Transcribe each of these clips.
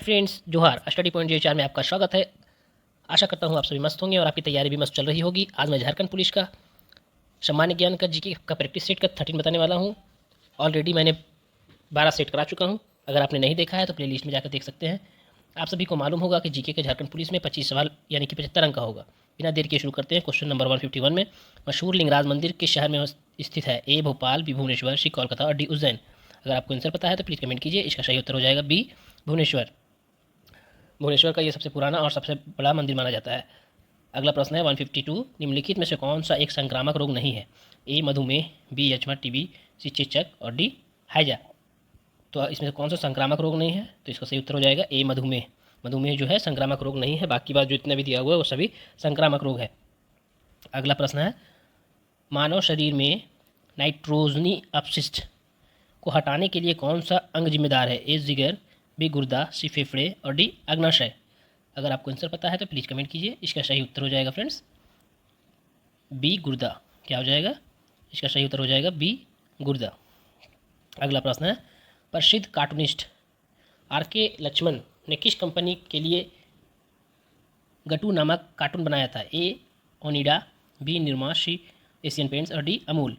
Friends, जोहार। Study point जे 4 में आपका स्वागत है। आशा करता हूँ आप सभी मस्त होंगे और आपकी तैयारी भी मस्त चल रही होगी। आज मैं झारखंड पुलिस का सामान्य ज्ञान का जीके का प्रैक्टिस सेट का 13 बताने वाला हूँ। ऑलरेडी मैंने 12 सेट करा चुका हूँ। अगर आपने नहीं देखा है तो प्ले लिस्ट में जाकर देख सकते हैं। आप सभी को मालूम होगा कि जीके के झारखंड पुलिस में 25 सवाल यानी कि 75 अंक का होगा। बिना देर के शुरू करते हैं। क्वेश्चन नंबर 151 में मशहूर लिंगराज मंदिर किस शहर में स्थित है? ए भोपाल, बी भुवनेश्वर, सी कोलकाता और डी उज्जैन। अगर आपको आंसर पता है तो प्लीज़ कमेंट कीजिए। इसका सही उत्तर हो जाएगा बी भुवनेश्वर। भुवनेश्वर का ये सबसे पुराना और सबसे बड़ा मंदिर माना जाता है। अगला प्रश्न है 152। निम्नलिखित में से कौन सा एक संक्रामक रोग नहीं है? ए मधुमेह, बी यक्ष्मा टीबी, सी चेचक और डी हैजा। तो इसमें से कौन सा संक्रामक रोग नहीं है? तो इसका सही उत्तर हो जाएगा ए मधुमेह। मधुमेह जो है संक्रामक रोग नहीं है। बाकी बात जो इतना भी दिया हुआ है वो सभी संक्रामक रोग है। अगला प्रश्न है मानव शरीर में नाइट्रोजनी अपशिष्ट को हटाने के लिए कौन सा अंग जिम्मेदार है? ए जिगर, बी गुर्दा, सी फेफड़े और डी अग्नाशय। अगर आपको आंसर पता है तो प्लीज़ कमेंट कीजिए। इसका सही उत्तर हो जाएगा फ्रेंड्स बी गुर्दा। क्या हो जाएगा? इसका सही उत्तर हो जाएगा बी गुर्दा। अगला प्रश्न है प्रसिद्ध कार्टूनिस्ट आर के लक्ष्मण ने किस कंपनी के लिए गटू नामक कार्टून बनाया था? ए ओनिडा, बी निरमा, सी एशियन पेंट्स और डी अमूल।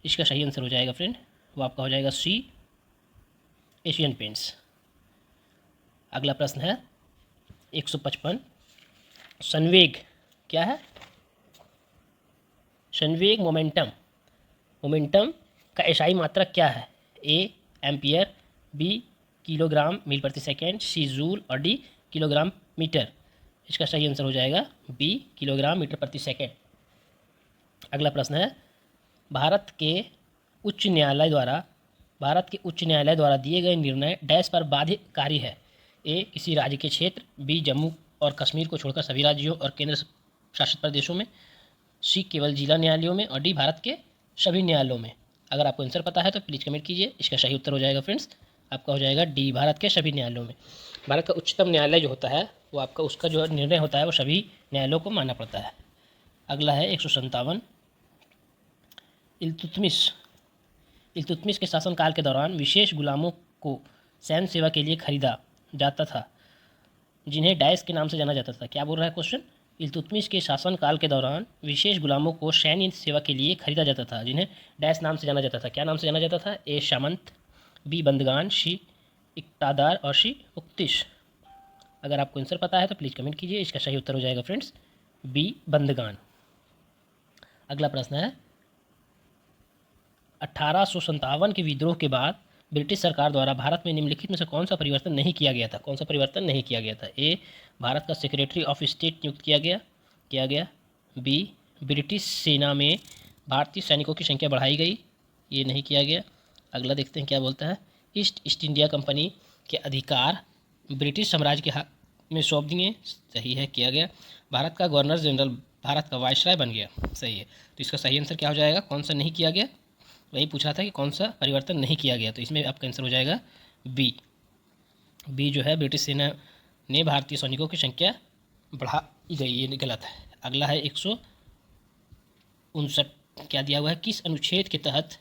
इसका सही आंसर हो जाएगा फ्रेंड वो आपका हो जाएगा सी एशियन पेंट्स। अगला प्रश्न है 155। संवेग क्या है? संवेग मोमेंटम। मोमेंटम का एसआई मात्रक क्या है? ए एम्पियर, बी किलोग्राम मील प्रति सेकेंड, सी जूल और डी किलोग्राम मीटर। इसका सही आंसर हो जाएगा बी किलोग्राम मीटर प्रति सेकेंड। अगला प्रश्न है भारत के उच्च न्यायालय द्वारा दिए गए निर्णय डैश पर बाध्यकारी है? ए किसी राज्य के क्षेत्र, बी जम्मू और कश्मीर को छोड़कर सभी राज्यों और केंद्र शासित प्रदेशों में, सी केवल जिला न्यायालयों में और डी भारत के सभी न्यायालयों में। अगर आपको आंसर पता है तो प्लीज़ कमेंट कीजिए। इसका सही उत्तर हो जाएगा फ्रेंड्स आपका हो जाएगा डी भारत के सभी न्यायालयों में। भारत का उच्चतम न्यायालय जो होता है वो आपका उसका जो निर्णय होता है वो सभी न्यायालयों को मानना पड़ता है। अगला है 157। इल्तुतमिश के शासनकाल के दौरान विशेष गुलामों को सैन्य सेवा के लिए खरीदा जाता था जिन्हें डैश के नाम से जाना जाता था। क्या बोल रहा है क्वेश्चन? इल्तुतमिश के शासनकाल के दौरान विशेष गुलामों को सैन्य सेवा के लिए खरीदा जाता था जिन्हें डैश नाम से जाना जाता था। क्या नाम से जाना जाता था? ए सामंत, बी बंदगान, सी इक्तादार और सी उक्तिश। अगर आपको आंसर पता है तो प्लीज़ कमेंट कीजिए। इसका सही उत्तर हो जाएगा फ्रेंड्स बी बंदगान। अगला प्रश्न है 1857 के विद्रोह के बाद ब्रिटिश सरकार द्वारा भारत में निम्नलिखित में से कौन सा परिवर्तन नहीं किया गया था? कौन सा परिवर्तन नहीं किया गया था? ए भारत का सेक्रेटरी ऑफ स्टेट नियुक्त किया गया। बी ब्रिटिश सेना में भारतीय सैनिकों की संख्या बढ़ाई गई, ये नहीं किया गया। अगला देखते हैं क्या बोलता है ईस्ट इंडिया कंपनी के अधिकार ब्रिटिश साम्राज्य के हाथ में सौंप दिए, सही है, किया गया। भारत का गवर्नर जनरल भारत का वायसराय बन गया, सही है। तो इसका सही आंसर क्या हो जाएगा? कौन सा नहीं किया गया? वही पूछा था कि कौन सा परिवर्तन नहीं किया गया, तो इसमें आपका आंसर हो जाएगा बी जो है ब्रिटिश सेना ने भारतीय सैनिकों की संख्या बढ़ाई गई, ये गलत है। अगला है 159। क्या दिया हुआ है किस अनुच्छेद के तहत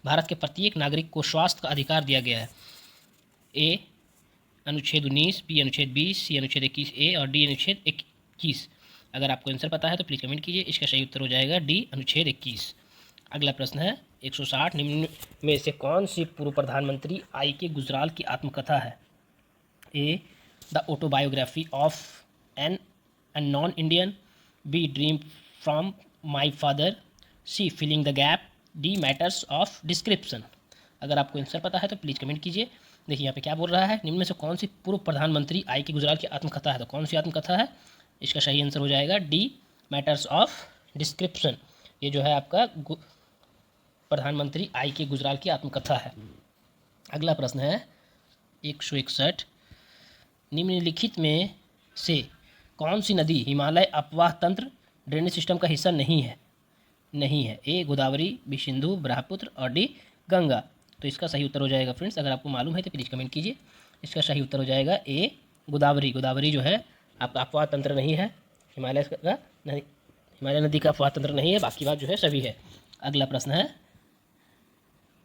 भारत के प्रत्येक नागरिक को स्वास्थ्य का अधिकार दिया गया है? ए अनुच्छेद 19, बी अनुच्छेद 20, सी अनुच्छेद 21 ए और डी अनुच्छेद 21। अगर आपको आंसर पता है तो प्लीज़ कमेंट कीजिए। इसका सही उत्तर हो जाएगा डी अनुच्छेद 21। अगला प्रश्न है 160। निम्न में से कौन सी पूर्व प्रधानमंत्री आई के गुजराल की आत्मकथा है? A the autobiography of an non Indian, B dream from my father, C filling the gap, D matters of description. अगर आपको आंसर पता है तो प्लीज़ कमेंट कीजिए। देखिए यहाँ पे क्या बोल रहा है निम्न में से कौन सी पूर्व प्रधानमंत्री आई के गुजराल की आत्मकथा है? तो कौन सी आत्मकथा है? इसका सही आंसर हो जाएगा डी मैटर्स ऑफ डिस्क्रिप्शन। ये जो है आपका प्रधानमंत्री आई के गुजराल की आत्मकथा है। अगला प्रश्न है 161। निम्नलिखित में से कौन सी नदी हिमालय अपवाह तंत्र ड्रेनेज सिस्टम का हिस्सा नहीं है? ए गोदावरी, बी सिंधु, ब्रह्मपुत्र और डी गंगा। तो इसका सही उत्तर हो जाएगा फ्रेंड्स अगर आपको मालूम है तो प्लीज़ कमेंट कीजिए। इसका सही उत्तर हो जाएगा ए गोदावरी। गोदावरी जो है आपका अपवाह तंत्र नहीं है, हिमालय नदी का अपवाह तंत्र नहीं है, बाकी बात जो है सभी है। अगला प्रश्न है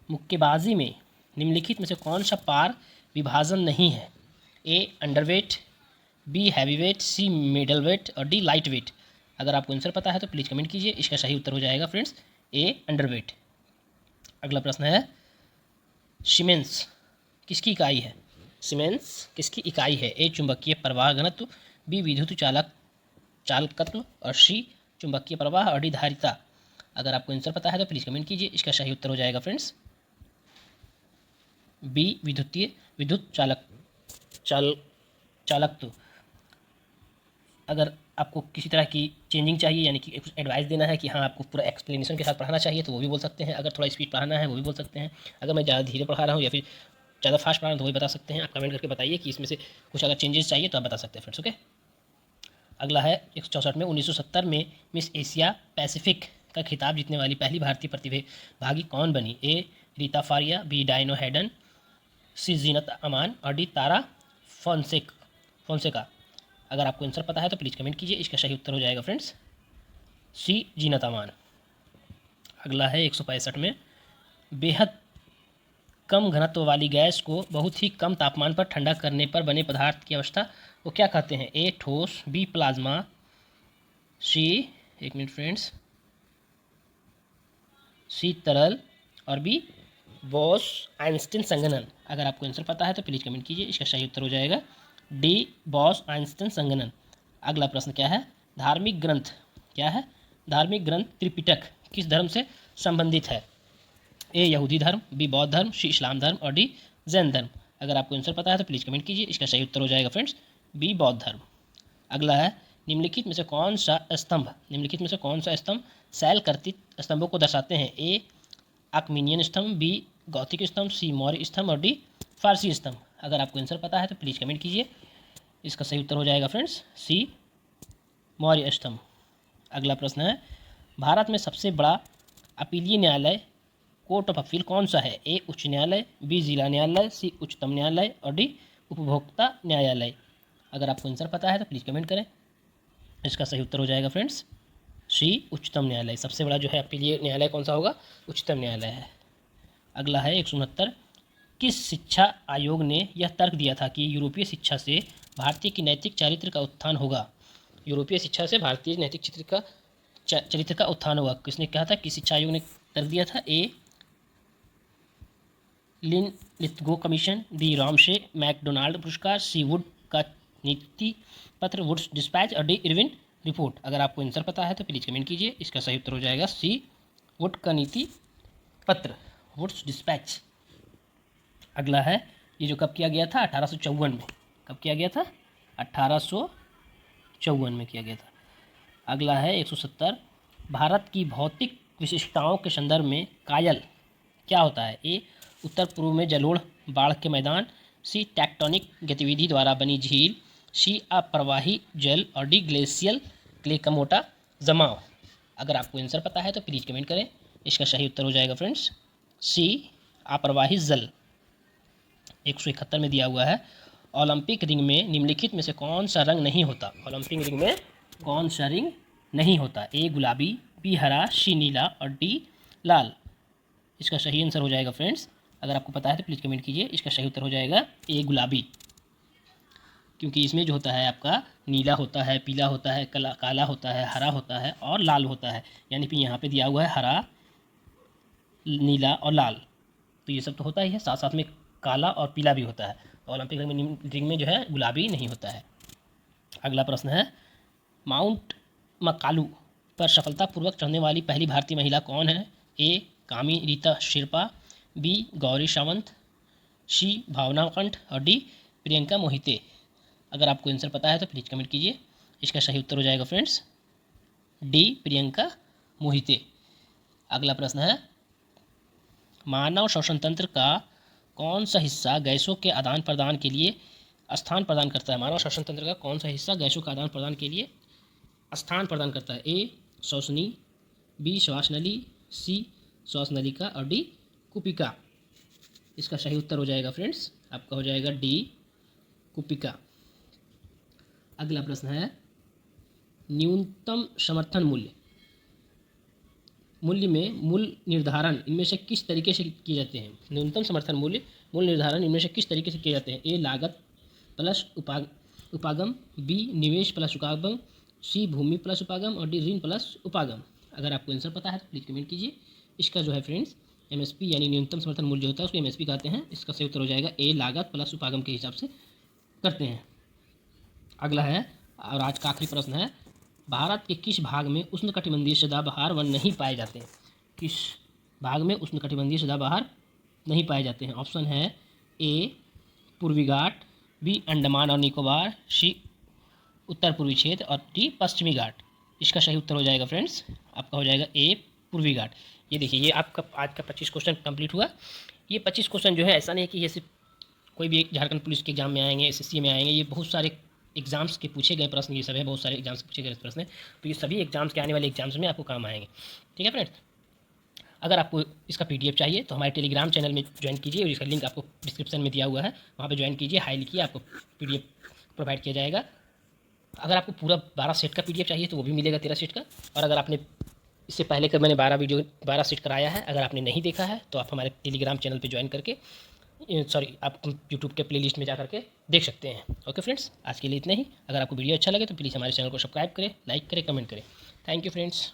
मुक्केबाजी में निम्नलिखित में से कौन सा पार विभाजन नहीं है? ए अंडरवेट, बी हैवी वेट, सी मिडल वेट और डी लाइट वेट। अगर आपको आंसर पता है तो प्लीज़ कमेंट कीजिए। इसका सही उत्तर हो जाएगा फ्रेंड्स ए अंडरवेट। अगला प्रश्न है सीमेंस किसकी इकाई है? सीमेंस किसकी इकाई है? ए चुंबकीय प्रवाह घनत्व, बी विद्युत चालकत्व और सी चुंबकीय प्रवाह और डी धारिता। अगर आपको आंसर पता है तो प्लीज़ कमेंट कीजिए। इसका सही उत्तर हो जाएगा फ्रेंड्स बी विद्युत चालकत्व। अगर आपको किसी तरह की चेंजिंग चाहिए यानी कि कुछ एडवाइस देना है कि हाँ आपको पूरा एक्सप्लेनेशन के साथ पढ़ाना चाहिए तो वो भी बोल सकते हैं। अगर थोड़ा स्पीड पढ़ाना है वो भी बोल सकते हैं। अगर मैं ज़्यादा धीरे पढ़ा रहा हूँ या फिर ज़्यादा फास्ट पढ़ा रहा हूँ तो वही बता सकते हैं। आप कमेंट करके बताइए कि इसमें से कुछ अगर चेंजेस चाहिए तो आप बता सकते हैं फ्रेंड्स। ओके, अगला है 164 में 1970 में मिस एशिया पैसिफिक का खिताब जीतने वाली पहली भारतीय प्रतिभागी कौन बनी? A Reita Faria, B Diana Hayden, C Zeenat Aman और डी तारा फोंसेका। अगर आपको आंसर पता है तो प्लीज़ कमेंट कीजिए। इसका सही उत्तर हो जाएगा फ्रेंड्स सी जीनत अमान। अगला है 165 में बेहद कम घनत्व वाली गैस को बहुत ही कम तापमान पर ठंडा करने पर बने पदार्थ की अवस्था को क्या कहते हैं? ए ठोस, बी प्लाज्मा, सी एक मिनट फ्रेंड्स सी तरल और बी बॉस आइंस्टीन संघनन। अगर आपको आंसर पता है तो प्लीज़ कमेंट कीजिए। इसका सही उत्तर हो जाएगा डी बॉस आइंस्टीन संघनन। अगला प्रश्न क्या है? धार्मिक ग्रंथ क्या है? धार्मिक ग्रंथ त्रिपिटक किस धर्म से संबंधित है? ए यहूदी धर्म, बी बौद्ध धर्म, सी इस्लाम धर्म और डी जैन धर्म। अगर आपको आंसर पता है तो प्लीज़ कमेंट कीजिए। इसका सही उत्तर हो जाएगा फ्रेंड्स बी बौद्ध धर्म। अगला है निम्नलिखित में से कौन सा स्तंभ शैल कर्तित स्तंभों को दर्शाते हैं? ए आर्किमिनियन स्तंभ, बी गौथिक स्तंभ, सी मौर्य स्तंभ और डी फारसी स्तंभ। अगर आपको आंसर पता है तो प्लीज़ कमेंट कीजिए। इसका सही उत्तर हो जाएगा फ्रेंड्स सी मौर्य स्तंभ। अगला प्रश्न है भारत में सबसे बड़ा अपीलीय न्यायालय कोर्ट ऑफ अपील कौन सा है? ए उच्च न्यायालय, बी जिला न्यायालय, सी उच्चतम न्यायालय और डी उपभोक्ता न्यायालय। अगर आपको आंसर पता है तो प्लीज़ कमेंट करें। इसका सही उत्तर हो जाएगा फ्रेंड्स सी उच्चतम न्यायालय। सबसे बड़ा जो है अपीलीय न्यायालय कौन सा होगा? उच्चतम न्यायालय है। अगला है 169 किस शिक्षा आयोग ने यह तर्क दिया था कि यूरोपीय शिक्षा से भारतीय की नैतिक चरित्र का उत्थान होगा? यूरोपीय शिक्षा से भारतीय नैतिक चरित्र का उत्थान होगा। किसने कहा था? किस शिक्षा आयोग ने तर्क दिया था? A Linlithgow commission, B Ramsay MacDonald पुरस्कार, सी वुड का नीति पत्र वुड्स डिस्पैच और डी इरविन रिपोर्ट। अगर आपको आंसर पता है तो प्लीज़ कमेंट कीजिए। इसका सही उत्तर हो जाएगा सी वुड का नीति पत्र वुड्स डिस्पैच। अगला है ये जो कब किया गया था? 1854 में। कब किया गया था? 1854 में किया गया था। अगला है 170 भारत की भौतिक विशिष्टताओं के संदर्भ में कायल क्या होता है? ए उत्तर पूर्व में जलोढ़ बाढ़ के मैदान, सी टेक्टोनिक गतिविधि द्वारा बनी झील, सी अप्रवाही जल और डी ग्लेशियल क्ले का मोटा जमाव। अगर आपको आंसर पता है तो प्लीज़ कमेंट करें। इसका सही उत्तर हो जाएगा फ्रेंड्स सी अप्रवाही जल। 171 में दिया हुआ है ओलंपिक रिंग में निम्नलिखित में से कौन सा रंग नहीं होता? ओलंपिक रिंग में कौन सा रिंग नहीं होता? ए गुलाबी, बी हरा, सी नीला और डी लाल। इसका सही आंसर हो जाएगा फ्रेंड्स अगर आपको पता है तो प्लीज़ कमेंट कीजिए। इसका सही उत्तर हो जाएगा ए गुलाबी, क्योंकि इसमें जो होता है आपका नीला होता है, पीला होता है, काला होता है, हरा होता है और लाल होता है। यानी कि यहाँ पे दिया हुआ है हरा, नीला और लाल, तो ये सब तो होता ही है, साथ साथ में काला और पीला भी होता है। तो ओलंपिक रिंग में जो है गुलाबी नहीं होता है। अगला प्रश्न है माउंट मकालू पर सफलतापूर्वक चढ़ने वाली पहली भारतीय महिला कौन है? ए कामी रीता शेरपा, बी गौरी सावंत, सी भावना कंठ और डी प्रियंका मोहिते। अगर आपको आंसर पता है तो प्लीज़ कमेंट कीजिए। इसका सही उत्तर हो जाएगा फ्रेंड्स डी प्रियंका मोहिते। अगला प्रश्न है मानव श्वसन तंत्र का कौन सा हिस्सा गैसों के आदान प्रदान के लिए स्थान प्रदान करता है? मानव श्वसन तंत्र का कौन सा हिस्सा गैसों का आदान प्रदान के लिए स्थान प्रदान करता है? ए श्वसनी, बी श्वास नली, सी श्वास नलिका और डी कुपिका। इसका सही उत्तर हो जाएगा फ्रेंड्स आपका हो जाएगा डी कुपिका। अगला प्रश्न है न्यूनतम समर्थन मूल्य में मूल्य निर्धारण इनमें से किस तरीके से किए जाते हैं? न्यूनतम समर्थन मूल्य मूल्य निर्धारण इनमें से किस तरीके से किए जाते हैं? ए लागत प्लस उपागम, बी निवेश प्लस उपागम, सी भूमि प्लस उपागम और डी ऋण प्लस उपागम। अगर आपको आंसर पता है तो प्लीज़ कमेंट कीजिए। इसका जो है फ्रेंड्स एमएसपी यानी न्यूनतम समर्थन मूल्य जो होता है उसको एमएसपी कहते हैं। इसका सही उत्तर हो जाएगा ए लागत प्लस उपागम के हिसाब से करते हैं। अगला है और आज का आखिरी प्रश्न है, भारत के किस भाग में उष्णकटिबंधीय सदाबहार वन नहीं पाए जाते हैं? किस भाग में उष्णकटिबंधीय सदाबहार नहीं पाए जाते हैं? ऑप्शन है ए पूर्वी घाट, बी अंडमान और निकोबार, सी उत्तर पूर्वी क्षेत्र और डी पश्चिमी घाट। इसका सही उत्तर हो जाएगा फ्रेंड्स आपका हो जाएगा ए पूर्वी घाट। ये देखिए ये आपका आज का 25 क्वेश्चन कंप्लीट हुआ। ये 25 क्वेश्चन जो है ऐसा नहीं कि ये सिर्फ कोई भी एक झारखंड पुलिस के एग्जाम में आएंगे, एसएससी में आएंगे, ये बहुत सारे एग्जाम्स के पूछे गए प्रश्न ये सब है, बहुत सारे एग्जाम्स के पूछे गए प्रश्न है। तो ये सभी एग्जाम्स के आने वाले एग्जाम्स में आपको काम आएंगे। ठीक है फ्रेंड्स, अगर आपको इसका पीडीएफ चाहिए तो हमारे टेलीग्राम चैनल में ज्वाइन कीजिए और इसका लिंक आपको डिस्क्रिप्शन में दिया हुआ है, वहाँ पे ज्वाइन कीजिए, हाई लिखिए, आपको पीडीएफ प्रोवाइड किया जाएगा। अगर आपको पूरा 12 सेट का पीडीएफ चाहिए तो वो भी मिलेगा 13 सेट का। और अगर आपने इससे पहले का मैंने 12 सेट कराया है, अगर आपने नहीं देखा है तो आप हमारे टेलीग्राम चैनल पे ज्वाइन करके आप यूट्यूब के प्लेलिस्ट में जा करके देख सकते हैं। ओके फ्रेंड्स, आज के लिए इतना ही। अगर आपको वीडियो अच्छा लगे तो प्लीज़ हमारे चैनल को सब्सक्राइब करें, लाइक करें, कमेंट करें। Thank you friends.